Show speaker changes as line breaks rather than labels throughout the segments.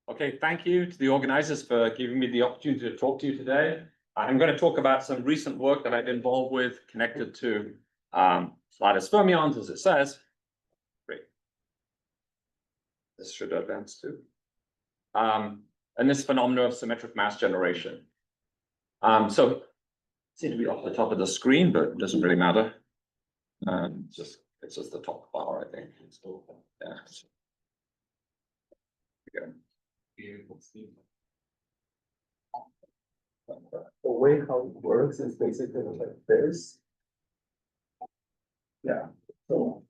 Okay, thank you to the organizers for giving me the opportunity to talk to you today. I'm going to talk about some recent work that I've been involved with connected to lattice fermions, as it says. Great. This should advance too. And this phenomena of symmetric mass generation. So it seems to be off the top of the screen, but it doesn't really matter. It's just the top bar, I think. Yeah. Okay.
The way how it works is basically like this. Yeah. So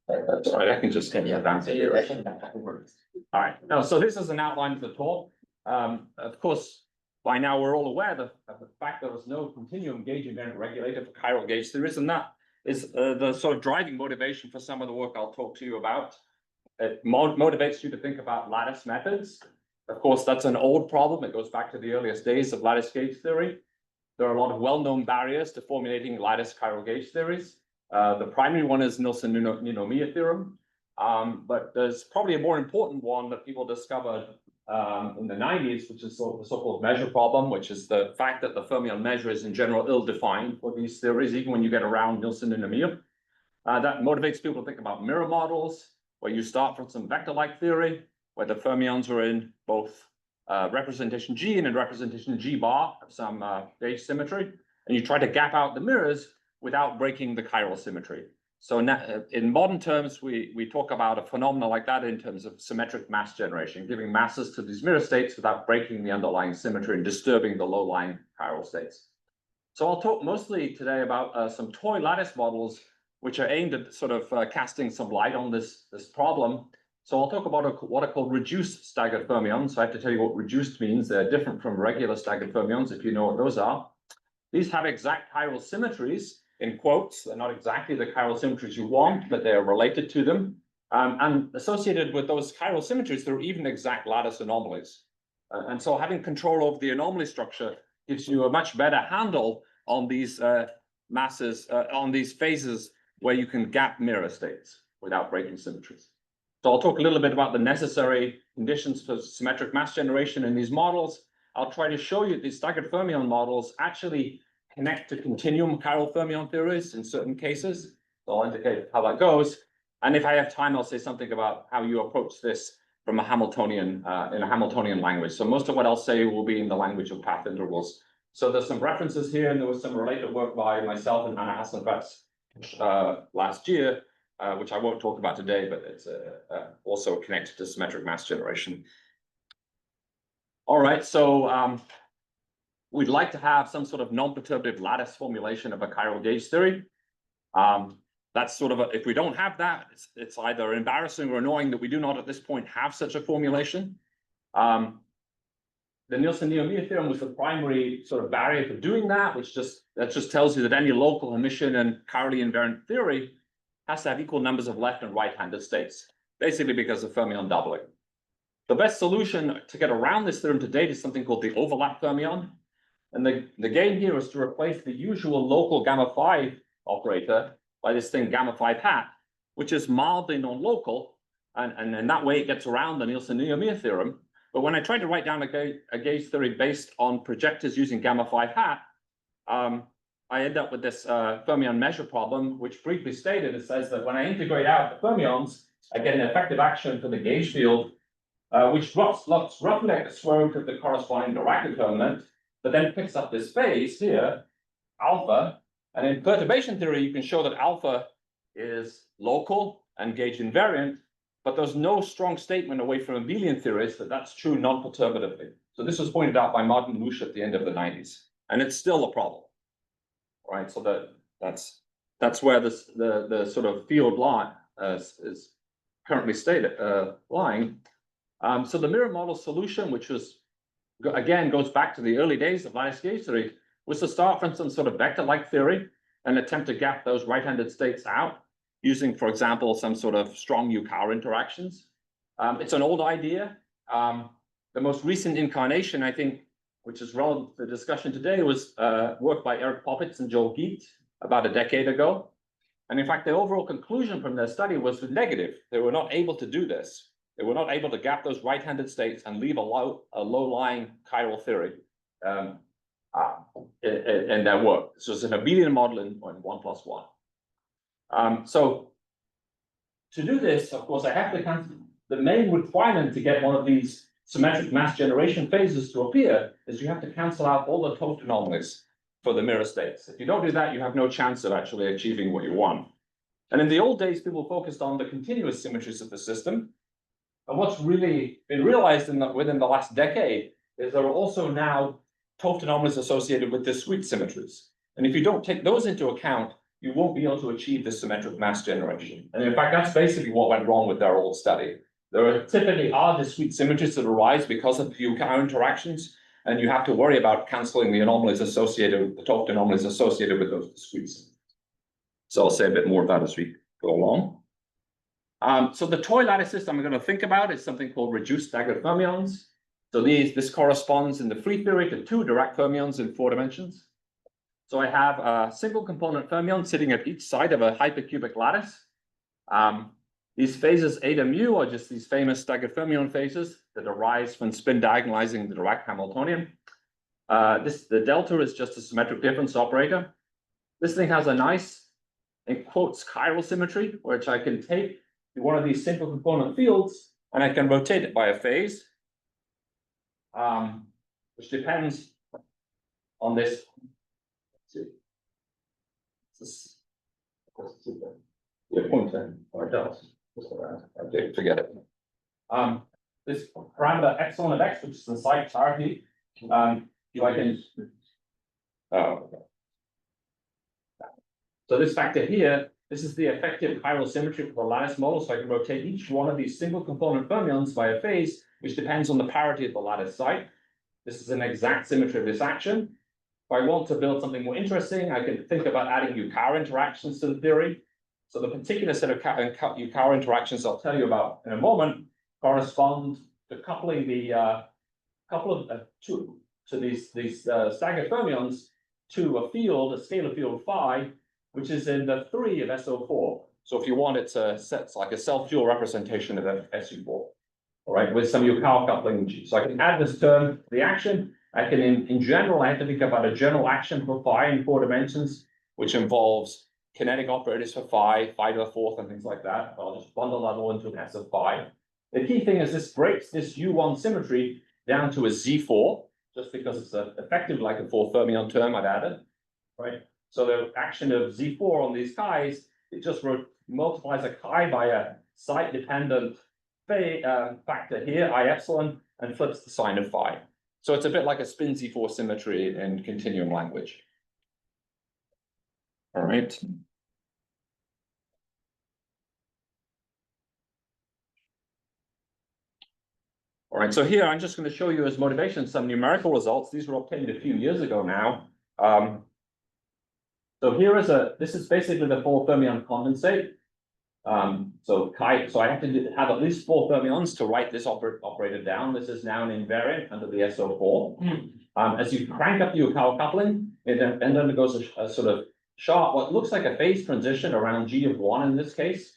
that's all right. I can just advance it here. All right. Now, so this is an outline of the talk. Of course, by now we're all aware of the fact there is no continuum gauge invariant regulator for chiral gauge theories, and that is the sort of driving motivation for some of the work I'll talk to you about. It motivates you to think about lattice methods. Of course, that's an old problem. It goes back to the earliest days of lattice gauge theory. There are a lot of well-known barriers to formulating lattice chiral gauge theories. The primary one is Nielsen-Ninomiya theorem, but there's probably a more important one that people discovered in the 90s, which is the so-called measure problem, which is the fact that the fermion measure is in general ill-defined for these theories, even when you get around Nielsen-Ninomiya. That motivates people to think about mirror models, where you start from some vector-like theory, where the fermions are in both representation G and in representation G bar of some gauge symmetry, and you try to gap out the mirrors without breaking the chiral symmetry. So in modern terms, we talk about a phenomena like that in terms of symmetric mass generation, giving masses to these mirror states without breaking the underlying symmetry and disturbing the low-lying chiral states. So I'll talk mostly today about some toy lattice models, which are aimed at sort of casting some light on this problem. So I'll talk about what are called reduced staggered fermions. So I have to tell you what reduced means. They're different from regular staggered fermions, if you know what those are. These have exact chiral symmetries, in quotes. They're not exactly the chiral symmetries you want, but they're related to them. And associated with those chiral symmetries, there are even exact lattice anomalies. And so having control over the anomaly structure gives you a much better handle on these masses, on these phases where you can gap mirror states without breaking symmetries. So I'll talk a little bit about the necessary conditions for symmetric mass generation in these models. I'll try to show you these staggered fermion models actually connect to continuum chiral fermion theories in certain cases. So I'll indicate how that goes. And if I have time, I'll say something about how you approach this from a Hamiltonian, in a Hamiltonian language. So most of what I'll say will be in the language of path intervals. So there's some references here, and there was some related work by myself and Anna Hasselfeld last year, which I won't talk about today, but it's also connected to symmetric mass generation. All right, so we'd like to have some sort of non-perturbative lattice formulation of a chiral gauge theory. That's sort of if we don't have that, it's either embarrassing or annoying that we do not at this point have such a formulation. The Nielsen-Ninomiya theorem was the primary sort of barrier for doing that, that just tells you that any local emission and chirally invariant theory has to have equal numbers of left and right-handed states, basically because of fermion doubling. The best solution to get around this theorem to date is something called the overlap fermion. And the game here is to replace the usual local gamma phi operator by this thing gamma phi hat, which is mildly non-local, and in that way it gets around the Nielsen-Ninomiya theorem. But when I try to write down a gauge theory based on projectors using gamma phi hat, I end up with this fermion measure problem, which briefly stated, it says that when I integrate out the fermions, I get an effective action for the gauge field, which looks roughly like the square root of the corresponding Dirac determinant, but then picks up this phase here, alpha. And in perturbation theory, you can show that alpha is local and gauge invariant, but there's no strong statement away from abelian theorists that that's true non-perturbatively. So this was pointed out by Martin Lusch at the end of the 90s, and it's still a problem. Right, so that's where the sort of field line is currently lying. So the mirror model solution, which was again goes back to the early days of lattice gauge theory, was to start from some sort of vector-like theory and attempt to gap those right-handed states out using, for example, some sort of strong Yukawa interactions. It's an old idea. The most recent incarnation, I think, which is relevant to the discussion today, was work by Eric Popitz and Joel Geet about a decade ago. And in fact, the overall conclusion from their study was negative. They were not able to do this. They were not able to gap those right-handed states and leave a low-lying chiral theory in their work. So it's an abelian model in 1+1. So to do this, of course, I have to cancel. The main requirement to get one of these symmetric mass generation phases to appear is you have to cancel out all the total anomalies for the mirror states. If you don't do that, you have no chance of actually achieving what you want. And in the old days, people focused on the continuous symmetries of the system. And what's really been realized within the last decade is there are also now total anomalies associated with discrete symmetries. And if you don't take those into account, you won't be able to achieve this symmetric mass generation. And in fact, that's basically what went wrong with their old study. There typically are discrete symmetries that arise because of few-cow interactions, and you have to worry about canceling the anomalies associated, the total anomalies associated with those discrete symmetries. So I'll say a bit more of that as we go along. So the toy lattice system I'm going to think about is something called reduced staggered fermions. So this corresponds in the free theory to 2 Dirac fermions in 4 dimensions. So I have a single component fermion sitting at each side of a hypercubic lattice. These phases eta mu are just these famous staggered fermion phases that arise when spin diagonalizing the Dirac Hamiltonian. The delta is just a symmetric difference operator. This thing has a nice, in quotes, chiral symmetry, which I can take one of these single component fields and I can rotate it by a phase, which depends on this. Yeah, pointer or does. Okay, forget it. This parameter epsilon of x, which is the site hierarchy, I can. So this factor here, this is the effective chiral symmetry for the lattice model. So I can rotate each one of these single component fermions by a phase, which depends on the parity of the lattice site. This is an exact symmetry of this action. If I want to build something more interesting, I can think about adding Eucauer interactions to the theory. So the particular set of Eucauer interactions I'll tell you about in a moment correspond to coupling the these staggered fermions to a field, a scalar field phi, which is in the 3 of SO4. So if you want, it's like a self-dual representation of SU4, all right, with some Eucauer coupling G. So I can add this term to the action. I can, in general, I have to think about a general action for phi in 4 dimensions, which involves kinetic operators for phi, phi to the 4th, and things like that. I'll just bundle that all into an S of phi. The key thing is this breaks this U1 symmetry down to a Z4, just because it's effectively like a 4 fermion term I've added, right? So the action of Z4 on these chi's, it just multiplies a chi by a site-dependent factor here, I epsilon, and flips the sign of phi. So it's a bit like a spin Z4 symmetry in continuum language. All right. All right, so here I'm just going to show you as motivation some numerical results. These were obtained a few years ago now. So this is basically the 4 fermion condensate. So I have to have at least 4 fermions to write this operator down. This is now an invariant under the SO4. As you crank up the Eucauer coupling, it undergoes a sort of sharp, what looks like a phase transition around G of 1 in this case.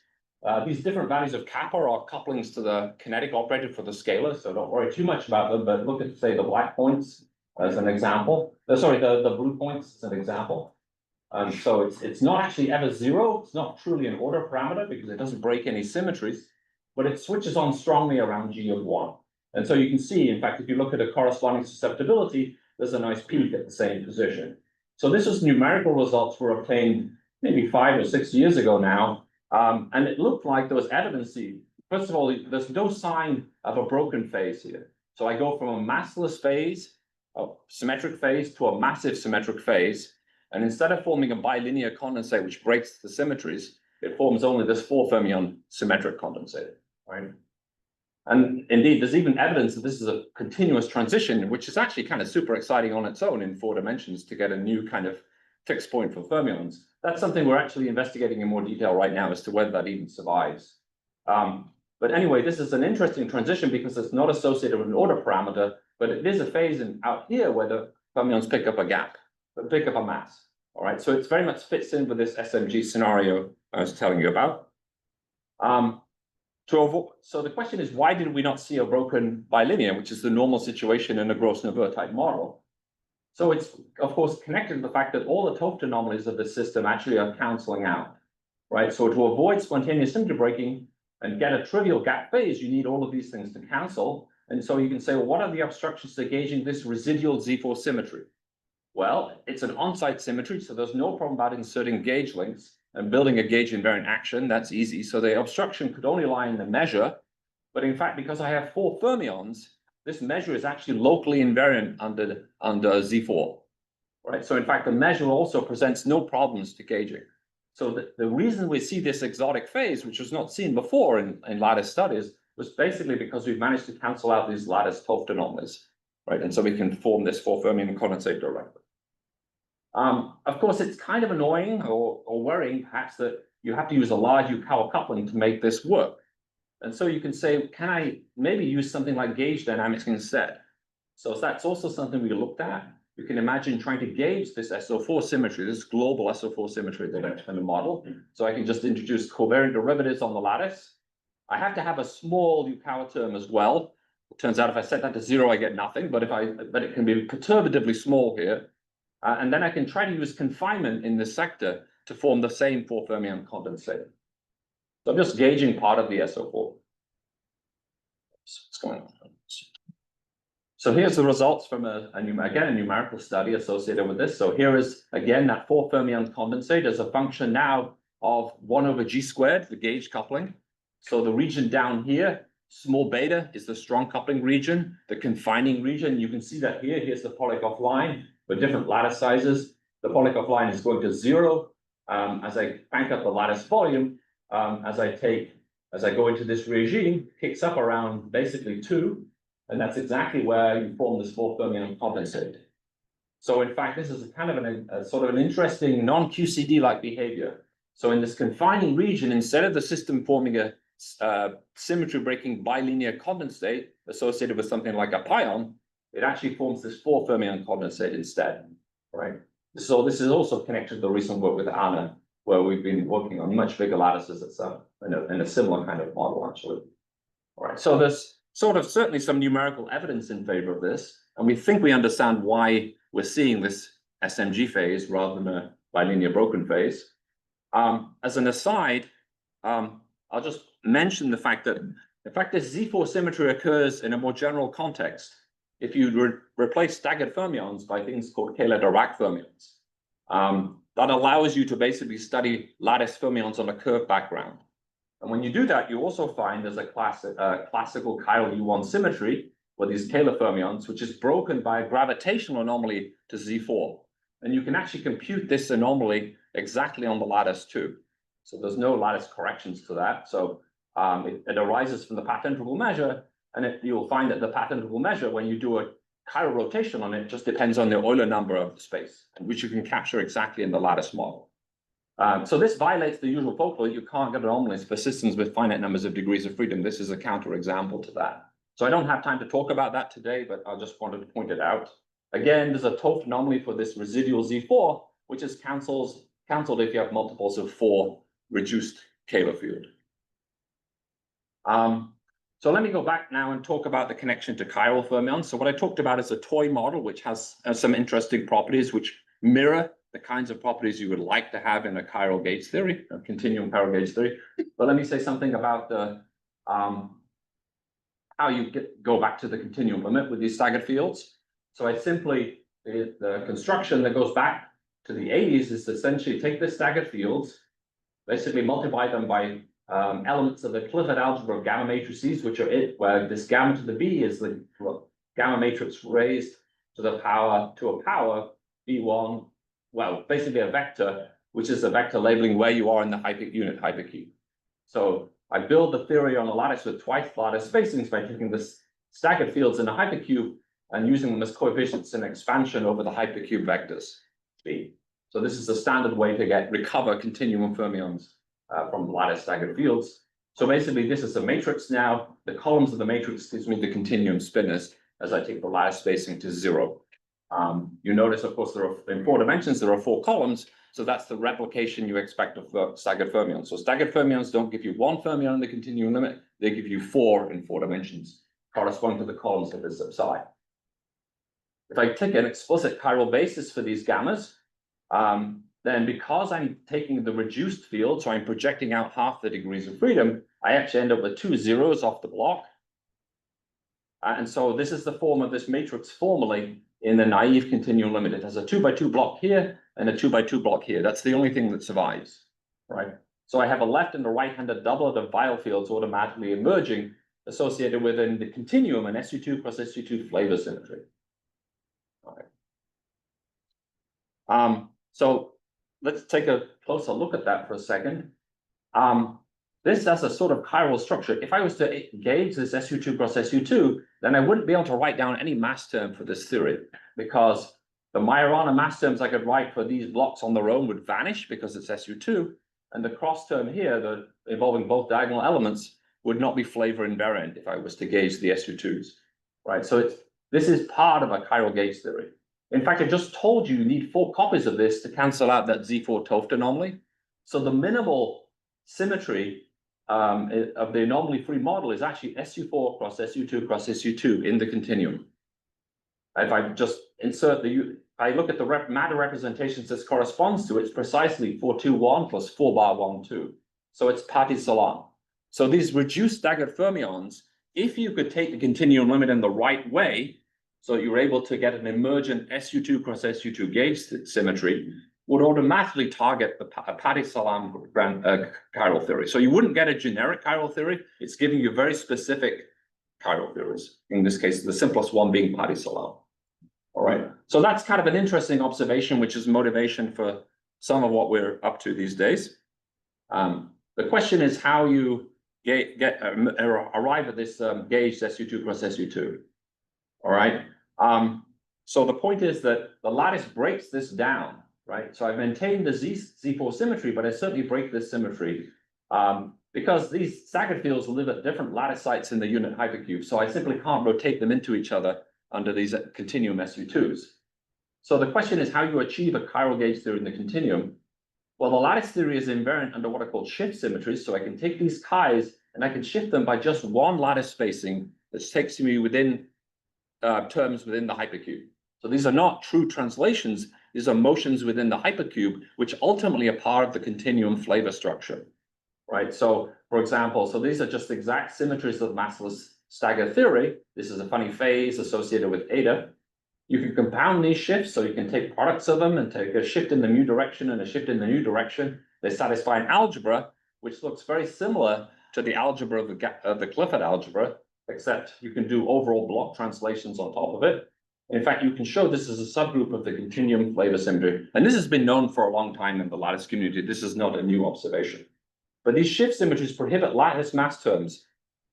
These different values of kappa are couplings to the kinetic operator for the scalar, so don't worry too much about them, but look at, say, the black points as an example. Sorry, the blue points as an example. So it's not actually ever 0. It's not truly an order parameter because it doesn't break any symmetries, but it switches on strongly around G of 1. And so you can see, in fact, if you look at a corresponding susceptibility, there's a nice peak at the same position. So this is numerical results were obtained maybe 5 or 6 years ago now. And it looked like there was evidence. First of all, there's no sign of a broken phase here. So I go from a massless phase, a symmetric phase, to a massive symmetric phase. And instead of forming a bilinear condensate, which breaks the symmetries, it forms only this 4 fermion symmetric condensate, right? And indeed, there's even evidence that this is a continuous transition, which is actually kind of super exciting on its own in 4 dimensions to get a new kind of fixed point for fermions. That's something we're actually investigating in more detail right now as to whether that even survives. But anyway, this is an interesting transition because it's not associated with an order parameter, but it is a phase out here where the fermions pick up a gap, but pick up a mass. All right, so it very much fits in with this SMG scenario I was telling you about. to avoid, so the question is, why did we not see a broken bilinear, which is the normal situation in a Gross-Neveu type model? So it's, of course, connected to the fact that all the Toft anomalies of the system actually are canceling out, right? So to avoid spontaneous symmetry breaking and get a trivial gap phase, you need all of these things to cancel. And so you can say, well, what are the obstructions to gauging this residual Z4 symmetry? Well, it's an on-site symmetry, so there's no problem about inserting gauge links and building a gauge invariant action. That's easy. So the obstruction could only lie in the measure. But in fact, because I have 4 fermions, this measure is actually locally invariant under Z4, right? So in fact, the measure also presents no problems to gauging. So the reason we see this exotic phase, which was not seen before in lattice studies, was basically because we've managed to cancel out these lattice Toft anomalies, right? And so we can form this 4 fermion condensate directly. Of course, it's kind of annoying or worrying, perhaps, that you have to use a large Yukawa coupling to make this work. And so you can say, can I maybe use something like gauge dynamics instead? So that's also something we looked at. You can imagine trying to gauge this SO4 symmetry, this global SO4 symmetry that I in the model. So I can just introduce covariant derivatives on the lattice. I have to have a small Yukawa term as well. It turns out if I set that to 0, I get nothing, but it can be perturbatively small here. And then I can try to use confinement in this sector to form the same 4 fermion condensate. So I'm just gauging part of the SO4. What's going on? So here's the results from a numerical study associated with this. So here is, again, that 4 fermion condensate as a function now of 1 over G squared, the gauge coupling. So the region down here, small beta, is the strong coupling region, the confining region. You can see that here. Here's the Polyakov line with different lattice sizes. The Polyakov line is going to 0 as I crank up the lattice volume. As I go into this regime, kicks up around basically 2, and that's exactly where you form this 4 fermion condensate. So in fact, this is a kind of a sort of an interesting non-QCD-like behavior. So in this confining region, instead of the system forming a symmetry breaking bilinear condensate associated with something like a pion, it actually forms this 4 fermion condensate instead, right? So this is also connected to the recent work with Anna, where we've been working on much bigger lattices itself in a similar kind of model, actually. All right, so there's sort of certainly some numerical evidence in favor of this, and we think we understand why we're seeing this SMG phase rather than a bilinear broken phase. As an aside, I'll just mention the fact that, in fact, this Z4 symmetry occurs in a more general context. If you replace staggered fermions by things called Kähler-Dirac fermions, that allows you to basically study lattice fermions on a curved background. And when you do that, you also find there's a classical chiral U1 symmetry for these Kähler fermions, which is broken by a gravitational anomaly to Z4. And you can actually compute this anomaly exactly on the lattice too. So there's no lattice corrections to that. So it arises from the path integral measure, and you'll find that the path integral measure, when you do a chiral rotation on it, just depends on the Euler number of the space, which you can capture exactly in the lattice model. So this violates the usual folklore. You can't get anomalies for systems with finite numbers of degrees of freedom. This is a counterexample to that. So I don't have time to talk about that today, but I just wanted to point it out. Again, there's a Toft anomaly for this residual Z4, which is canceled if you have multiples of 4 reduced Kähler field. So let me go back now and talk about the connection to chiral fermions. So what I talked about is a toy model, which has some interesting properties which mirror the kinds of properties you would like to have in a chiral gauge theory, a continuum chiral gauge theory. But let me say something about the how you go back to the continuum limit with these staggered fields. So I simply, the construction that goes back to the 80s is to essentially take the staggered fields, basically multiply them by elements of the Clifford algebra of gamma matrices, which are where this gamma to the B is the gamma matrix raised to a power B1, well, basically a vector, which is a vector labeling where you are in the unit hypercube. So I build the theory on a lattice with twice lattice spacings by taking the staggered fields in a hypercube and using them as coefficients in expansion over the hypercube vectors B. So this is the standard way to recover continuum fermions from lattice staggered fields. So basically, this is a matrix now. The columns of the matrix gives me the continuum spinors as I take the lattice spacing to 0. You notice, of course, in 4 dimensions, there are 4 columns. So that's the replication you expect of staggered fermions. So staggered fermions don't give you 1 fermion in the continuum limit. they give you 4 in 4 dimensions, corresponding to the columns of this subside. If I take an explicit chiral basis for these gammas, then because I'm taking the reduced field, so I'm projecting out half the degrees of freedom, I actually end up with 2 zeros off the block. And so this is the form of this matrix formally in the naive continuum limit. It has a 2 by 2 block here and a 2 by 2 block here. That's the only thing that survives, right? So I have a left and a right-handed doublet of Weyl fields automatically emerging associated within the continuum and SU2 cross SU2 flavor symmetry. Okay. So let's take a closer look at that for a second. This has a sort of chiral structure. If I was to gauge this SU2 cross SU2, then I wouldn't be able to write down any mass term for this theory, because the Majorana mass terms I could write for these blocks on their own would vanish because it's SU2, and the cross term here, involving both diagonal elements, would not be flavor invariant if I was to gauge the SU2s, right? So this is part of a chiral gauge theory. In fact, I just told you need 4 copies of this to cancel out that Z4 Toft anomaly. So the minimal symmetry of the anomaly-free model is actually SU4 cross SU2 cross SU2 in the continuum. If I just insert if I look at the matter representations this corresponds to, it's precisely 421 plus 4 bar 1, 2. So it's Patti Salam. So these reduced staggered fermions, if you could take the continuum limit in the right way, so you're able to get an emergent SU2 cross SU2 gauge symmetry, would automatically target the Patti Salam chiral theory. So you wouldn't get a generic chiral theory. It's giving you very specific chiral theories. In this case, the simplest one being Patti Salam. All right. So that's kind of an interesting observation, which is motivation for some of what we're up to these days. The question is how you arrive at this gauge SU2 cross SU2. All right. So the point is that the lattice breaks this down, right? So I've maintained the Z4 symmetry, but I certainly break this symmetry because these staggered fields live at different lattice sites in the unit hypercube. So I simply can't rotate them into each other under these continuum SU2s. So the question is how you achieve a chiral gauge theory in the continuum. Well, the lattice theory is invariant under what are called shift symmetries. So I can take these chi's and I can shift them by just one lattice spacing that takes me within terms within the hypercube. So these are not true translations. These are motions within the hypercube, which ultimately are part of the continuum flavor structure, right? So for example, so these are just exact symmetries of massless stagger theory. This is a funny phase associated with eta. You can compound these shifts, so you can take products of them and take a shift in the mu direction and a shift in the new direction. They satisfy an algebra, which looks very similar to the algebra of the Clifford algebra, except you can do overall block translations on top of it. In fact, you can show this is a subgroup of the continuum flavor symmetry. And this has been known for a long time in the lattice community. This is not a new observation. But these shift symmetries prohibit lattice mass terms.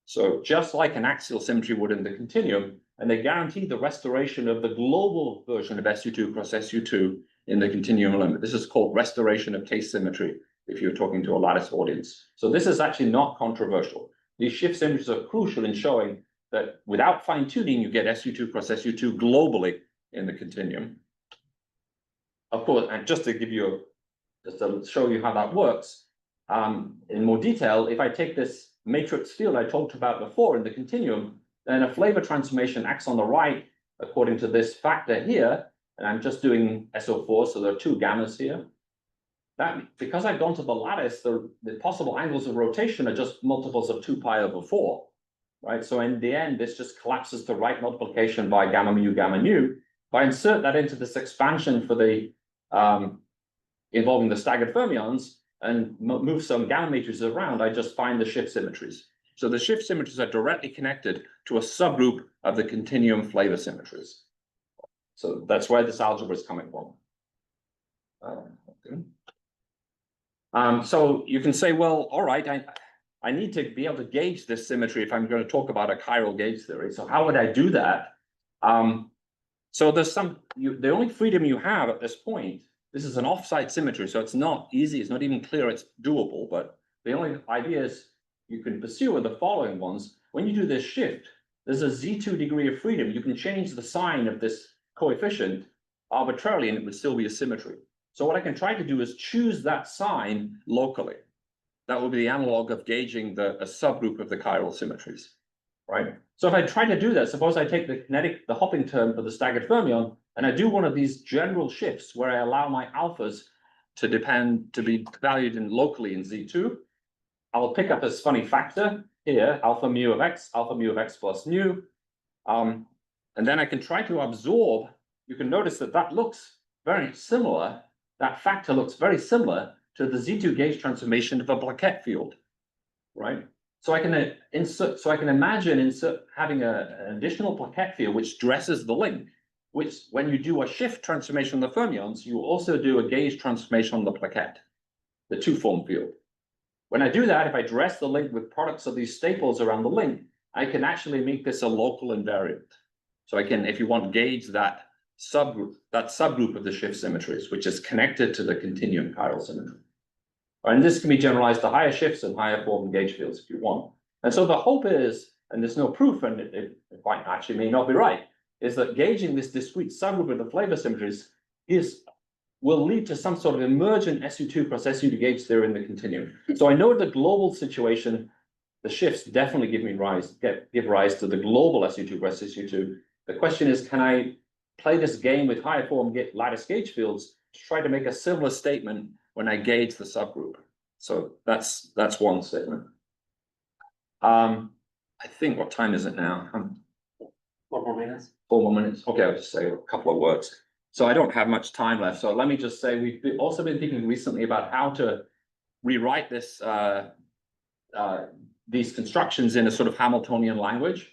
So just like an axial symmetry would in the continuum, and they guarantee the restoration of the global version of SU2 cross SU2 in the continuum limit. This is called restoration of case symmetry if you're talking to a lattice audience. So this is actually not controversial. These shift symmetries are crucial in showing that without fine-tuning, you get SU2 cross SU2 globally in the continuum. Of course, and just to give you just to show you how that works in more detail, if I take this matrix field I talked about before in the continuum, then a flavor transformation acts on the right according to this factor here, and I'm just doing SO4, so there are 2 gammas here. That, because I've gone to the lattice, the possible angles of rotation are just multiples of 2 pi over 4, right? So in the end, this just collapses to right multiplication by gamma mu, gamma nu. If I insert that into this expansion for the involving the staggered fermions and move some gamma matrices around, I just find the shift symmetries. So the shift symmetries are directly connected to a subgroup of the continuum flavor symmetries. So that's where this algebra is coming from. So you can say, well, all right, I need to be able to gauge this symmetry if I'm going to talk about a chiral gauge theory. So how would I do that? So there's the only freedom you have at this point, this is an offsite symmetry, so it's not easy, it's not even clear it's doable, but the only ideas you can pursue are the following ones. When you do this shift, there's a Z2 degree of freedom. You can change the sign of this coefficient arbitrarily and it would still be a symmetry. So what I can try to do is choose that sign locally. that will be the analog of gauging a subgroup of the chiral symmetries, right? So if I try to do that, suppose I take the hopping term for the staggered fermion, and I do one of these general shifts where I allow my alphas to be valued locally in Z2, I will pick up this funny factor here, alpha mu of x plus mu. And then I can try to absorb, you can notice that looks very similar, that factor looks very similar to the Z2 gauge transformation of a plaquette field, right? So I can imagine having an additional plaquette field which dresses the link, which when you do a shift transformation on the fermions, you also do a gauge transformation on the plaquette, the two-form field. When I do that, if I dress the link with products of these staples around the link, I can actually make this a local invariant. So I can, if you want, gauge that subgroup of the shift symmetries, which is connected to the continuum chiral symmetry. And this can be generalized to higher shifts and higher form gauge fields if you want. And so the hope is, and there's no proof, and it quite actually may not be right, is that gauging this discrete subgroup of the flavor symmetries will lead to some sort of emergent SU2 cross SU2 gauge theory in the continuum. So I know the global situation, the shifts definitely give rise to the global SU2 cross SU2. The question is, can I play this game with higher form lattice gauge fields to try to make a similar statement when I gauge the subgroup? So that's one statement. I think, what time is it now?
4 more minutes.
4 more minutes. Okay, I'll just say a couple of words. So I don't have much time left. So let me just say, we've also been thinking recently about how to rewrite these constructions in a sort of Hamiltonian language.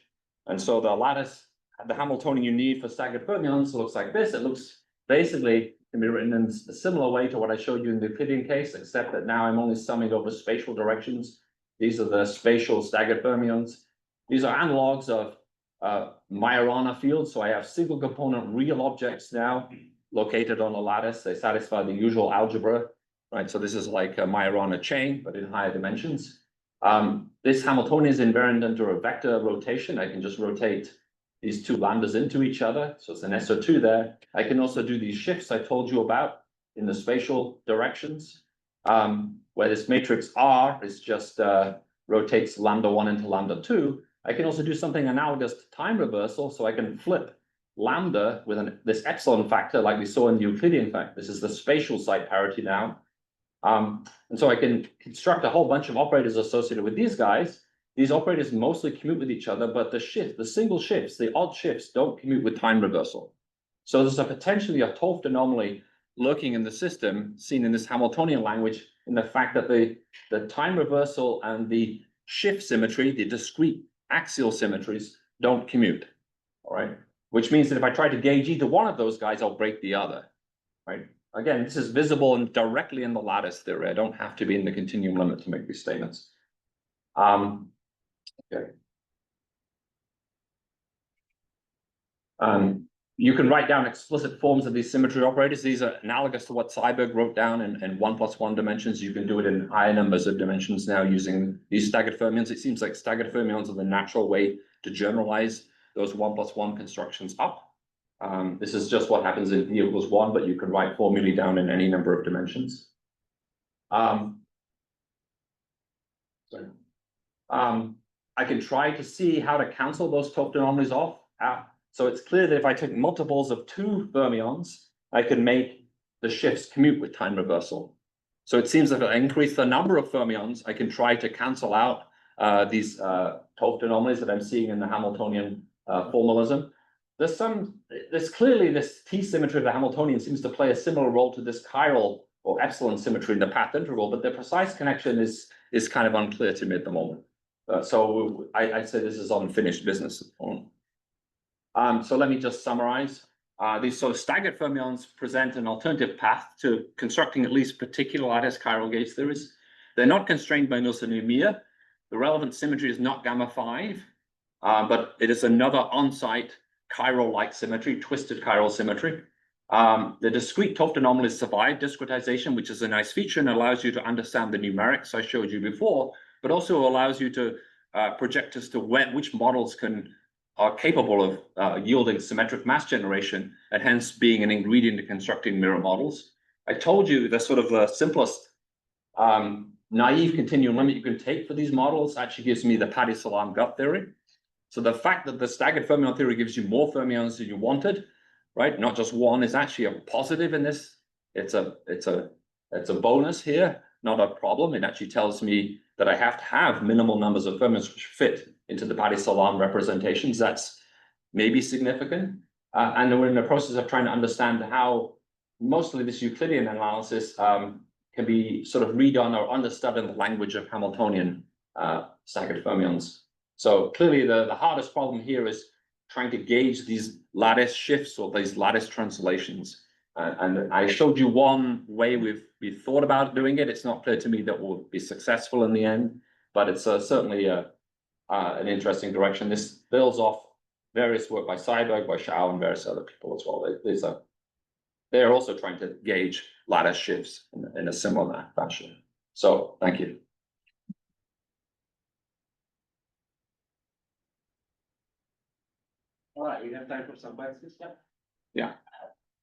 And so the lattice, the Hamiltonian you need for staggered fermions looks like this. It looks basically can be written in a similar way to what I showed you in the Euclidean case, except that now I'm only summing over spatial directions. These are the spatial staggered fermions. These are analogs of Majorana fields. So I have single component real objects now located on a lattice. They satisfy the usual algebra, right? So this is like a Majorana chain, but in higher dimensions. This Hamiltonian is invariant under a vector rotation. I can just rotate these two lambdas into each other. So it's an SO2 there. I can also do these shifts I told you about in the spatial directions, where this matrix R is just rotates lambda 1 into lambda 2. I can also do something analogous to time reversal. So I can flip lambda with this epsilon factor like we saw in the Euclidean fact. This is the spatial site parity now. And so I can construct a whole bunch of operators associated with these guys. These operators mostly commute with each other, but the single shifts, the odd shifts don't commute with time reversal. So there's potentially a 't Hooft anomaly lurking in the system, seen in this Hamiltonian language, in the fact that the time reversal and the shift symmetry, the discrete axial symmetries, don't commute, all right? Which means that if I try to gauge either one of those guys, I'll break the other, right? Again, this is visible and directly in the lattice theory. I don't have to be in the continuum limit to make these statements. Okay. You can write down explicit forms of these symmetry operators. These are analogous to what Seiberg wrote down in 1+1 dimensions. You can do it in higher numbers of dimensions now using these staggered fermions. It seems like staggered fermions are the natural way to generalize those 1+1 constructions up. This is just what happens in D = 1, but you can write formulae down in any number of dimensions. I can try to see how to cancel those 't Hooft anomalies off. So it's clear that if I take multiples of 2 fermions, I can make the shifts commute with time reversal. So it seems that if I increase the number of fermions, I can try to cancel out these 't Hooft anomalies that I'm seeing in the Hamiltonian formalism. There's clearly this T symmetry of the Hamiltonian seems to play a similar role to this chiral or epsilon symmetry in the path integral, but the precise connection is kind of unclear to me at the moment. So I'd say this is unfinished business at the moment. So let me just summarize. These sort of staggered fermions present an alternative path to constructing at least particular lattice chiral gauge theories. They're not constrained by nosonomia. The relevant symmetry is not gamma 5, but it is another on-site chiral-like symmetry, twisted chiral symmetry. The discrete 't Hooft anomalies survive discretization, which is a nice feature and allows you to understand the numerics I showed you before, but also allows you to project as to which models are capable of yielding symmetric mass generation and hence being an ingredient to constructing mirror models. I told you the sort of the simplest naive continuum limit you can take for these models actually gives me the Patty-Salam gut theory. So the fact that the staggered fermion theory gives you more fermions than you wanted, right? Not just one, is actually a positive in this. It's a bonus here, not a problem. It actually tells me that I have to have minimal numbers of fermions which fit into the Patty-Salam representations. That's maybe significant. And we're in the process of trying to understand how mostly this Euclidean analysis can be sort of redone or understood in the language of Hamiltonian staggered fermions. So clearly the hardest problem here is trying to gauge these lattice shifts or these lattice translations. And I showed you one way we've thought about doing it. It's not clear to me that we'll be successful in the end, but it's certainly an interesting direction. This builds off various work by Seiberg, by Shao, and various other people as well. They're also trying to gauge lattice shifts in a similar fashion. So thank you.
All right, we have time for some questions.
Yeah.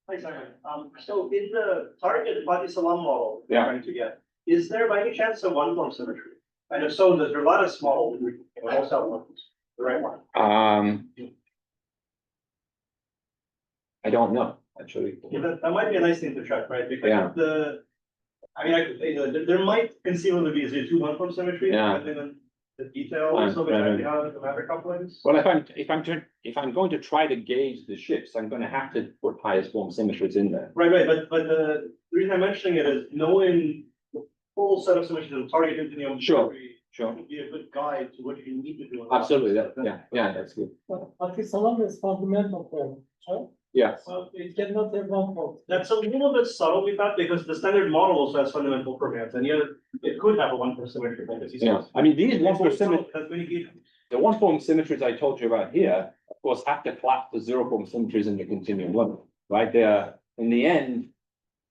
Hi, Simon. So in the target Patty-Salam model we're
Yeah.
trying to get, is there by any chance a one-form symmetry? And if so, there's a lot of small, also ones, the right one.
I don't know, actually.
Yeah, that might be a nice thing to check, right? Because
Yeah.
there might conceivably be a two one-form symmetry,
Yeah.
depending on the details of exactly how the matter couplings.
Well, if I'm going to try to gauge the shifts, I'm going to have to put highest form symmetries in there.
Right, but the reason I'm mentioning it is knowing the full set of symmetries in target continuum.
Sure.
theory
Sure.
Would be a good guide to what you need to do.
Absolutely. Yeah, that's good.
Patty-Salam is fundamental form, right?
Yes.
Well,
It cannot have one form.
that's a little bit subtle with that because the standard model also has fundamental fermions and yet it could have a one-form symmetry. Like
Yeah. I mean, these one-form symmetries,
Has many gates.
the one-form symmetries I told you about here, of course, have to collapse the zero-form symmetries in the continuum limit, right? They're, in the end,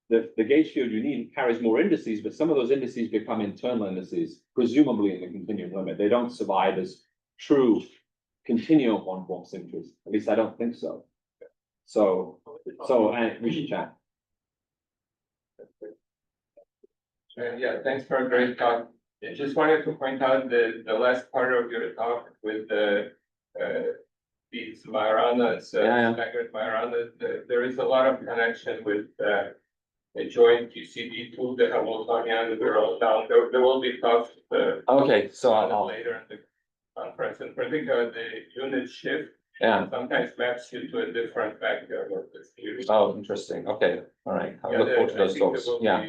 the gauge field you need carries more indices, but some of those indices become internal indices, presumably in the continuum limit. They don't survive as true continuum one-form symmetries. At least I don't think so. So we should chat.
Yeah, thanks for a great talk. I just wanted to point out the last part of your talk with these Majoranas, staggered Majoranas. There is a lot of connection with a joint UCD2, the Hamiltonian, we're all down. There will be talks
Okay, so I'll
later in the conference, in particular, the unit shift sometimes maps you to a different vector of the series.
Oh, interesting. Okay, all right. I'll look forward to those talks. Yeah.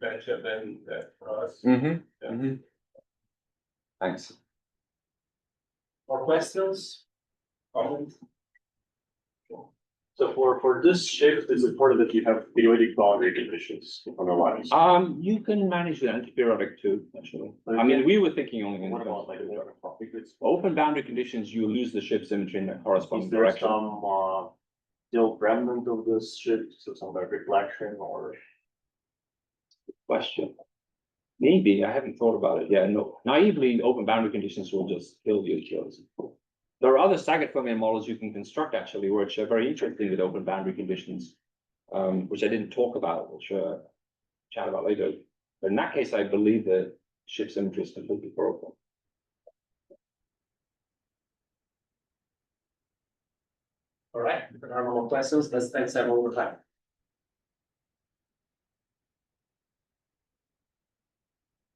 Benjamin Ross.
Thanks.
More questions? Comments? So for this shift, it's important that you have periodic boundary conditions on the lines.
You can manage the antiperiodic too, actually. I mean, we were thinking only in
What about like because
open boundary conditions, you lose the shift symmetry in the corresponding
is there
direction.
some still remnant of this shift, so some like reflection or?
Question. Maybe, I haven't thought about it. Yeah, no. Naively, open boundary conditions will just kill you. There are other staggered fermion models you can construct actually, which are very interesting with open boundary conditions, which I didn't talk about, which chat about later. But in that case, I believe that shift symmetry is completely broken.
All right, if there are no more questions, let's thank everyone for time.